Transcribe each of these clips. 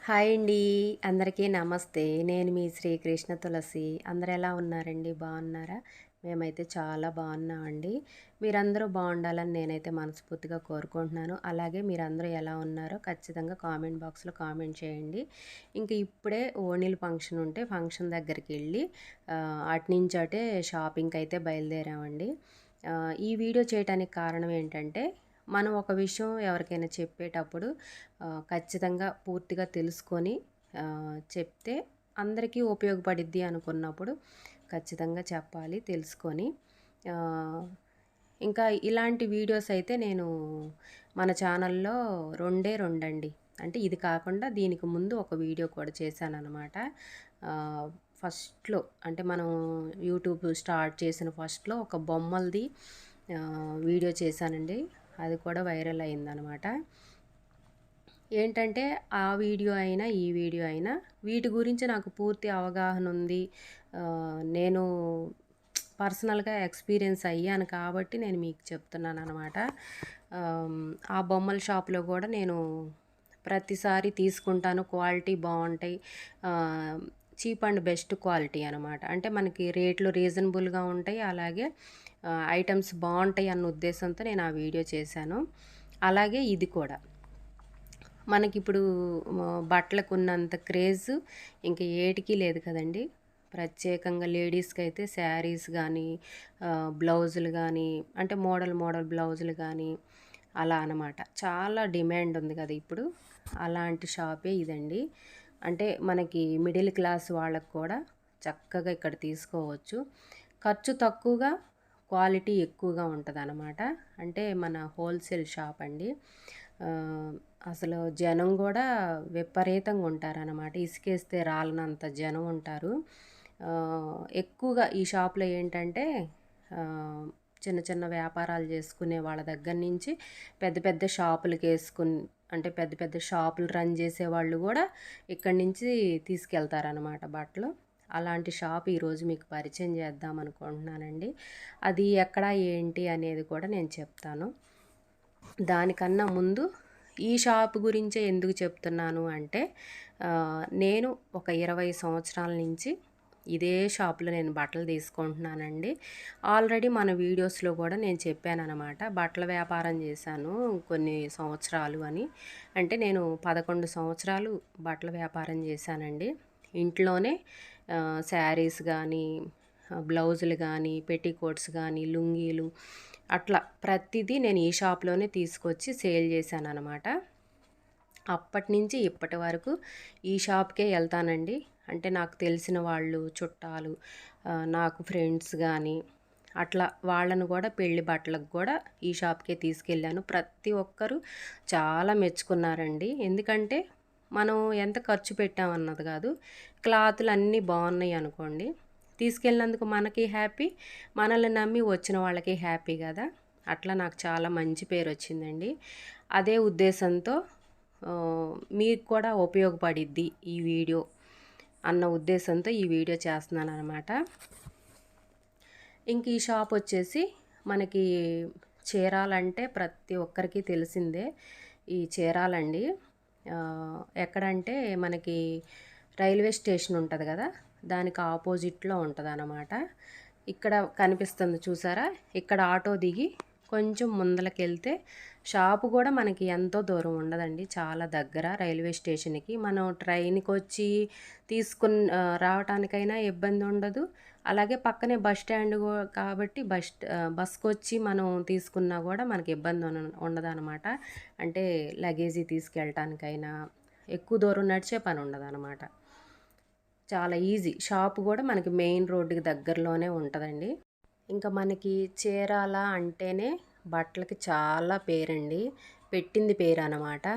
Hi అండి. అందరికీ నమస్తే. నేను మీ శ్రీకృష్ణ తులసి. అందరూ ఎలా ఉన్నారండి? బాగున్నారా? మేమైతే చాలా బాగున్నామండి. మీరందరూ బాగుండాలని నేనైతే మనస్ఫూర్తిగా కోరుకుంటున్నాను. అలాగే మీరందరూ ఎలా ఉన్నారో ఖచ్చితంగా కామెంట్ బాక్స్‌లో కామెంట్ చేయండి. ఇంక ఇప్పుడే ఓణీల ఫంక్షన్ ఉంటే ఫంక్షన్ దగ్గరికి వెళ్ళి అటునుంచి అటే షాపింగ్‌కి అయితే బయలుదేరామండి. ఈ వీడియో చేయటానికి కారణం ఏంటంటే, మనం ఒక విషయం ఎవరికైనా చెప్పేటప్పుడు ఖచ్చితంగా పూర్తిగా తెలుసుకొని చెప్తే అందరికీ ఉపయోగపడిద్ది అనుకున్నప్పుడు ఖచ్చితంగా చెప్పాలి తెలుసుకొని. ఆహ్, ఇంకా ఇలాంటి వీడియోస్ అయితే నేను మన ఛానల్లో రెండే రెండండి. అంటే ఇది కాకుండా దీనికి ముందు ఒక వీడియో కూడా చేశాననమాట. ఫస్ట్‌లో అంటే మనం యూట్యూబ్ స్టార్ట్ చేసిన ఫస్ట్‌లో ఒక బొమ్మలది వీడియో చేశానండి. అది కూడా వైరల్ అయిందనమాట. ఏంటంటే ఆ వీడియో అయినా, ఈ వీడియో అయినా వీటి గురించి నాకు పూర్తి అవగాహన ఉంది. నేను పర్సనల్‌గా ఎక్స్‌పీరియన్స్ అయ్యాను కాబట్టి నేను మీకు చెప్తున్నాననమాట. ఆ బొమ్మల షాప్‌లో కూడా నేను ప్రతిసారి తీసుకుంటాను. క్వాలిటీ బావుంటాయి. చీప్ అండ్ బెస్ట్ క్వాలిటీ అనమాట. అంటే మనకి రేట్లు రీజనబుల్‌గా ఉంటాయి. అలాగే ఐటెమ్స్ బావుంటాయి అన్న ఉద్దేశంతో నేను ఆ వీడియో చేశాను. అలాగే ఇది కూడా. మనకిప్పుడు బట్టలకున్నంత క్రేజ్ ఇంక ఏటికి లేదు కదండీ! ప్రత్యేకంగా లేడీస్‌కైతే శారీస్ గానీ, బ్లౌజులు గానీ, అంటే మోడల్ బ్లౌజులు గానీ, అలా అనమాట. చాలా డిమాండ్ ఉంది కదా ఇప్పుడు. అలాంటి షాపే ఇదండి. అంటే మనకి మిడిల్ క్లాస్ వాళ్ళకి కూడా చక్కగా ఇక్కడ తీసుకోవచ్చు. ఖర్చు తక్కువగా, క్వాలిటీ ఎక్కువగా ఉంటదనమాట. అంటే మన హోల్‌సేల్ షాప్ అండి. ఆహ్, అసలు జనం గూడా విపరీతంగా ఉంటారనమాట. ఇసుకేస్తే రాలనంత జనం ఉంటారు. ఎక్కువగా ఈ షాప్‌లో ఏంటంటే ఆహ్, చిన్న చిన్న వ్యాపారాలు చేసుకునే వాళ్ళ దగ్గర నుంచి పెద్ద పెద్ద షాపులకేసుకుని అంటే పెద్ద పెద్ద షాపులు రన్ చేసేవాళ్ళు గూడా ఇక్కడి నుంచి తీసుకెళ్తారనమాట బట్టలు. అలాంటి షాప్ ఈరోజు మీకు పరిచయం చేద్దాం అనుకుంటున్నానండి. అది ఎక్కడ ఏంటి అనేది కూడా నేను చెప్తాను. దానికన్నా ముందు ఈ షాప్ గురించే ఎందుకు చెప్తున్నాను అంటే, నేను ఒక 20 సంవత్సరాల నుంచి ఇదే షాప్‌లో నేను బట్టలు తీసుకుంటున్నానండి. ఆల్రెడీ మన వీడియోస్‌లో కూడా నేను చెప్పాననమాట. బట్టల వ్యాపారం చేశాను కొన్ని సంవత్సరాలు అని. అంటే నేను 11 సంవత్సరాలు బట్టల వ్యాపారం చేశానండి. ఇంట్లోనే శారీస్ గానీ, బ్లౌజులు గానీ, పెట్టికోట్స్ గానీ, లుంగీలు అట్లా ప్రతిదీ నేను ఈ షాప్‌లోనే తీసుకొచ్చి సేల్ చేశాననమాట. అప్పటినుంచి ఇప్పటి వరకు ఈ షాప్‌కే ఎళ్తానండి. అంటే నాకు తెలిసిన వాళ్ళు, చుట్టాలు, నాకు ఫ్రెండ్స్ గానీ, అట్లా వాళ్ళను గూడా పెళ్లి బట్టలకు గూడా ఈ షాప్‌కే తీసుకెళ్ళాను. ప్రతి ఒక్కరు చాలా మెచ్చుకున్నారండి. ఎందుకంటే, మనం ఎంత ఖర్చు పెట్టామన్నది గాదు. క్లాతులన్నీ బావున్నాయి అనుకోండి, తీసుకెళ్ళినందుకు మనకి హ్యాపీ, మనల్ని నమ్మి వచ్చిన వాళ్ళకి హ్యాపీ గదా! అట్లా నాకు చాలా మంచి పేరొచ్చిందండి. అదే ఉద్దేశంతో మీకు కూడా ఉపయోగపడిద్ది ఈ వీడియో అన్న ఉద్దేశంతో ఈ వీడియో చేస్తున్నాననమాట. ఇంక ఈ షాప్ వచ్చేసి మనకి చీరాలంటే ప్రతి ఒక్కరికి తెలిసిందే. ఈ చీరాలండి. ఎక్కడంటే మనకి రైల్వే స్టేషన్ ఉంటది గదా! దానికి ఆపోజిట్‌లో ఉంటదనమాట. ఇక్కడ కనిపిస్తుంది చూసారా? ఇక్కడ ఆటో దిగి కొంచెం ముందలకెళ్తే షాపు గూడా మనకి ఎంతో దూరం ఉండదండి. చాలా దగ్గర రైల్వే స్టేషన్‌కి. మనం ట్రైన్‌కొచ్చి రావటానికైనా ఇబ్బందుండదు. అలాగే పక్కనే బస్ స్టాండ్ కాబట్టి బస్‌కొచ్చి మనం తీసుకున్నా గూడా మనకి ఇబ్బంది ఉండదనమాట. అంటే లగేజీ తీసుకెళ్ళటానికైనా ఎక్కువ దూరం నడిచే పనుండదనమాట. చాలా ఈజీ. షాపు గూడా మనకి మెయిన్ రోడ్డుకి దగ్గరలోనే ఉంటదండి. ఇంకా మనకి చీరాల అంటేనే బట్టలకి చాలా పేరండి. పెట్టింది పేరనమాట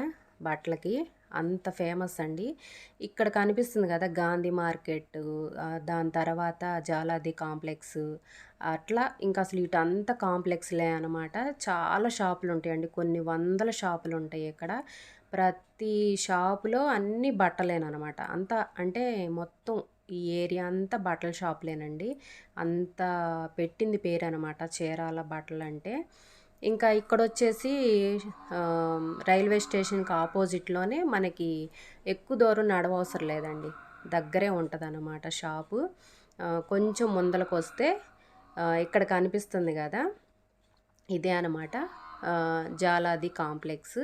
బట్టలకి. అంత ఫేమస్ అండి. ఇక్కడ కనిపిస్తుంది గదా! గాంధీ మార్కెట్టు, దాని తర్వాత జాలాది కాంప్లెక్సు, అట్లా ఇంకసలు ఇటంతా కాంప్లెక్స్‌లే అనమాట. చాలా షాపులుంటాయండి. కొన్ని వందల షాపులుంటాయి ఇక్కడ. ప్రతి షాపులో అన్నీ బట్టలేననమాట. అంతా అంటే మొత్తం ఈ ఏరియా అంతా బట్టల షాపులేనండి. అంత పెట్టింది పేరనమాట చీరాల బట్టలంటే. ఇంకా ఇక్కడొచ్చేసి రైల్వే స్టేషన్‌కి ఆపోజిట్‌లోనే మనకి ఎక్కువ దూరం నడవవసరం లేదండి. దగ్గరే ఉంటదనమాట షాపు. కొంచెం ముందలకొస్తే ఇక్కడ కనిపిస్తుంది గదా! ఇదే అనమాట జాలాది కాంప్లెక్స్.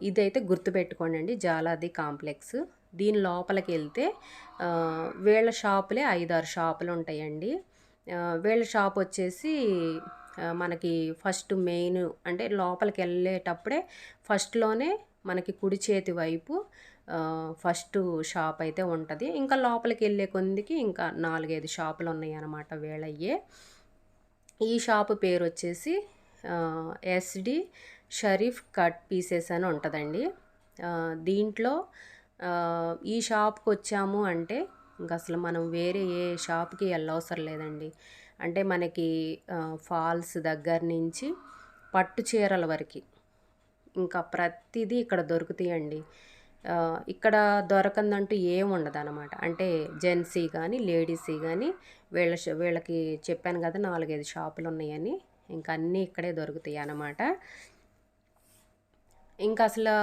ఇదైతే గుర్తుపెట్టుకోండండి, జాలాది కాంప్లెక్స్. దీని లోపలికెళ్తే వీళ్ళ షాపులే 5, 6 షాపులుంటాయండి. వీళ్ళ షాపొచ్చేసి మనకి ఫస్ట్ మెయిన్ అంటే లోపలికెళ్ళేటప్పుడే ఫస్ట్‌లోనే మనకి కుడి చేతి వైపు ఫస్టు షాప్ అయితే ఉంటది. ఇంకా లోపలికెళ్ళే కొందికి ఇంకా 4, 5 షాపులున్నాయనమాట వీళ్ళయ్యే. ఈ షాపు పేరొచ్చేసి ఎస్‌డి షరీఫ్ కట్ పీసెస్ అని ఉంటదండి. దీంట్లో ఈ షాప్‌కొచ్చాము అంటే ఇంకసలు మనం వేరే ఏ షాప్‌కి ఎళ్ళవసరం లేదండి. అంటే మనకి ఫాల్స్ దగ్గర నుంచి పట్టు చీరల వరకి ఇంకా ప్రతిదీ ఇక్కడ దొరుకుతాయండి. ఇక్కడ దొరకందంటూ ఏముండదనమాట. అంటే జెంట్స్‌యి గానీ, లేడీస్‌యి గానీ వీళ్ళకి చెప్పాను గదా! 4, 5 షాపులున్నాయని. ఇంక అన్నీ ఇక్కడే దొరుకుతాయనమాట. ఇంకసలా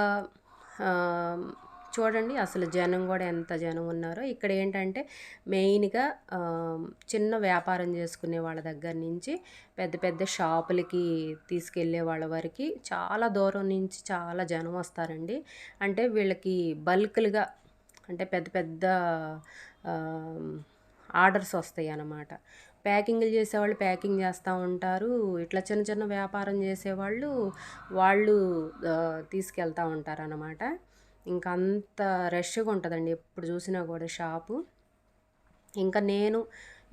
చూడండి అసలు జనం గూడా ఎంత జనం ఉన్నారో. ఇక్కడేంటంటే మెయిన్‌గా చిన్న వ్యాపారం జేసుకునే వాళ్ళ దగ్గర నుంచి పెద్ద పెద్ద షాపులకి తీసుకెళ్ళే వాళ్ళ వరకి చాలా దూరం నుంచి చాలా జనం వస్తారండి. అంటే వీళ్ళకి బల్క్‌లుగా అంటే పెద్ద పెద్ద ఆహ్, ఆర్డర్స్ వస్తాయన్నమాట. ప్యాకింగ్‌లు చేసేవాళ్ళు ప్యాకింగ్ చేస్తా ఉంటారు. ఇట్లా చిన్న చిన్న వ్యాపారం చేసేవాళ్ళు వాళ్ళు తీసుకెళ్తా ఉంటారనమాట. ఇంక అంత రష్‌గా ఉంటదండి ఎప్పుడు చూసినా కూడా షాపు. ఇంకా నేను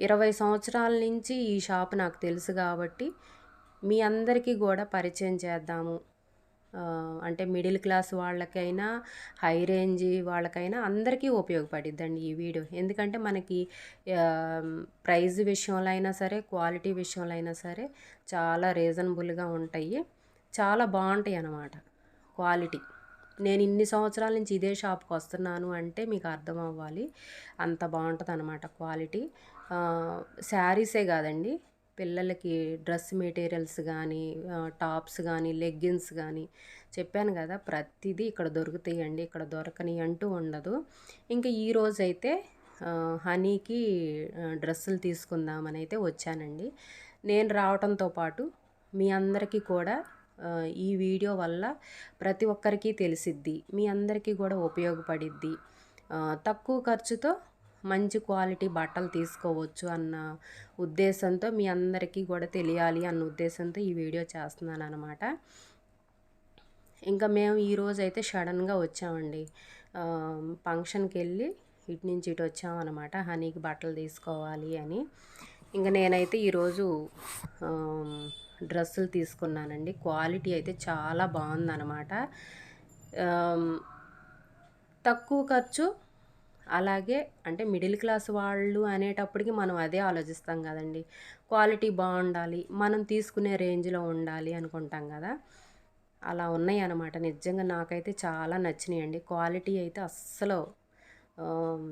20 సంవత్సరాల నుంచి ఈ షాప్ నాకు తెలుసు కాబట్టి మీ అందరికీ గూడా పరిచయం చేద్దాము. అంటే మిడిల్ క్లాస్ వాళ్ళకైనా, హై రేంజ్ వాళ్ళకైనా అందరికీ ఉపయోగపడిద్దండి ఈ వీడియో. ఎందుకంటే మనకి ఆహ్, ప్రైస్ విషయంలో అయినా సరే, క్వాలిటీ విషయంలో అయినా సరే చాలా రీజనబుల్‌గా ఉంటాయి. చాలా బావుంటాయన్నమాట క్వాలిటీ. నేను ఇన్ని సంవత్సరాల నుంచి ఇదే షాప్‌కొస్తున్నాను అంటే మీకు అర్థం అవ్వాలి. అంత బావుంటదనమాట క్వాలిటీ. శారీసే గాదండి, పిల్లలకి డ్రెస్ మెటీరియల్స్ గానీ, టాప్స్ గానీ, లెగ్గిన్స్ గానీ చెప్పాను గదా! ప్రతిదీ ఇక్కడ దొరుకుతాయండి. ఇక్కడ దొరకనియి అంటూ ఉండదు. ఇంక ఈరోజైతే హనీకి డ్రెస్సులు తీసుకుందామనైతే వచ్చానండి. నేను రావటంతో పాటు మీ అందరికీ కూడా ఈ వీడియో వల్ల ప్రతి ఒక్కరికి తెలిసిద్ది. మీ అందరికీ గూడా ఉపయోగపడిద్ది. తక్కువ ఖర్చుతో మంచి క్వాలిటీ బట్టలు తీసుకోవచ్చు అన్న ఉద్దేశంతో మీ అందరికీ కూడా తెలియాలి అన్న ఉద్దేశంతో ఈ వీడియో చేస్తున్నాననమాట. ఇంకా మేము ఈరోజైతే సడన్‌గా వచ్చామండి. ఫంక్షన్‌కెళ్ళి ఇటు నుంచి ఇటు వచ్చామనమాట. హనీకి బట్టలు తీసుకోవాలి అని. ఇంక నేనైతే ఈరోజు డ్రెస్సులు తీసుకున్నానండి. క్వాలిటీ అయితే చాలా బావుందనమాట. తక్కువ ఖర్చు, అలాగే అంటే మిడిల్ క్లాస్ వాళ్ళు అనేటప్పటికి మనం అదే ఆలోచిస్తాం కదండీ. క్వాలిటీ బావుండాలి, మనం తీసుకునే రేంజ్‌లో ఉండాలి అనుకుంటాం గదా! అలా ఉన్నాయన్నమాట. నిజంగా నాకైతే చాలా నచ్చినాయండి. క్వాలిటీ అయితే అస్సలు ఆహ్,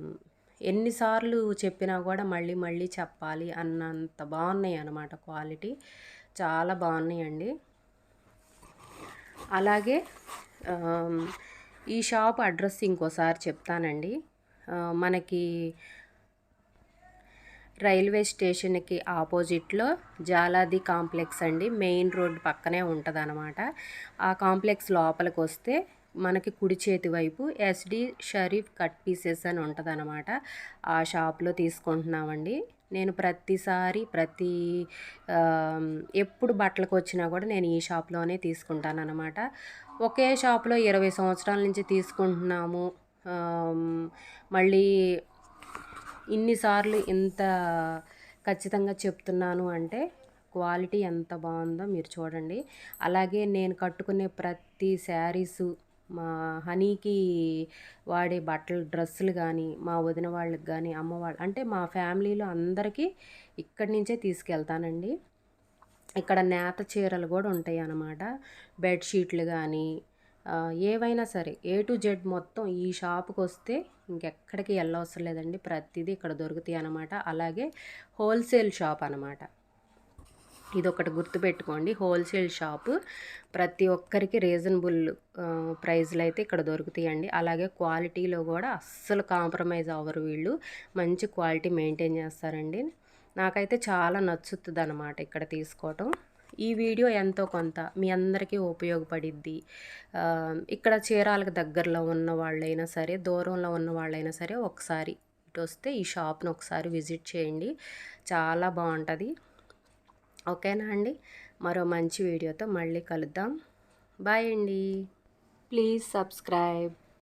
ఎన్ని సార్లు చెప్పినా గూడా మళ్ళీ మళ్ళీ చెప్పాలి అన్నంత బావున్నాయన్నమాట క్వాలిటీ. చాలా బావున్నాయండి. అలాగే ఆహ్, ఈ షాప్ అడ్రస్ ఇంకోసారి చెప్తానండి. మనకి రైల్వే స్టేషన్‌కి ఆపోజిట్‌లో జాలాది కాంప్లెక్స్ అండి. మెయిన్ రోడ్ పక్కనే ఉంటదనమాట. ఆ కాంప్లెక్స్ లోపలికొస్తే మనకి కుడి చేతి వైపు ఎస్‌డి షరీఫ్ కట్ పీసెస్ అని ఉంటదనమాట. ఆ షాప్‌లో తీసుకుంటున్నామండి. నేను ప్రతిసారి ఎప్పుడు బట్టలకొచ్చినా కూడా నేను ఈ షాప్‌లోనే తీసుకుంటాననమాట. ఒకే షాప్‌లో 20 సంవత్సరాల నుంచి తీసుకుంటున్నాము. మళ్ళీ ఇన్ని సార్లు ఇంత ఖచ్చితంగా చెప్తున్నాను అంటే క్వాలిటీ ఎంత బావుందో మీరు చూడండి. అలాగే నేను కట్టుకునే ప్రతి శారీసు, మా హనీకి వాడే బట్టలు డ్రెస్సులు గానీ, మా వదిన వాళ్ళకి గానీ, అమ్మ వాళ్ళు అంటే మా ఫ్యామిలీలో అందరికీ ఇక్కడి నుంచే తీసుకెళ్తానండి. ఇక్కడ నేత చీరలు గూడా ఉంటాయన్నమాట. బెడ్‌షీట్లు గానీ, ఏవైనా సరే ఏ టు జెడ్ మొత్తం ఈ షాపుకొస్తే ఇంకెక్కడికి ఎళ్ళవసరం లేదండి. ప్రతిదీ ఇక్కడ దొరుకుతాయన్నమాట. అలాగే హోల్‌సేల్ షాప్ అనమాట. ఇదొకటి గుర్తుపెట్టుకోండి. Wholesale shop. ప్రతి ఒక్కరికి రీజనబుల్ ప్రైస్‌లో అయితే ఇక్కడ దొరుకుతాయండి. అలాగే క్వాలిటీలో కూడా అస్సలు కాంప్రమైజ్ అవ్వరు వీళ్ళు. మంచి క్వాలిటీ మెయింటైన్ చేస్తారండి. నాకైతే చాలా నచ్చుతుందనమాట ఇక్కడ తీసుకోవటం. ఈ వీడియో ఎంతో కొంత మీ అందరికీ ఉపయోగపడిద్ది. ఇక్కడ చీరాలకు దగ్గరలో ఉన్న వాళ్ళైనా సరే, దూరంలో ఉన్న వాళ్ళైనా సరే ఒకసారి ఇటొస్తే ఈ షాప్‌ని ఒకసారి విజిట్ చేయండి. చాలా బావుంటది. ఓకేనా అండి? మరో మంచి వీడియోతో మళ్ళీ కలుద్దాం. బాయ్ అండి. Please subscribe.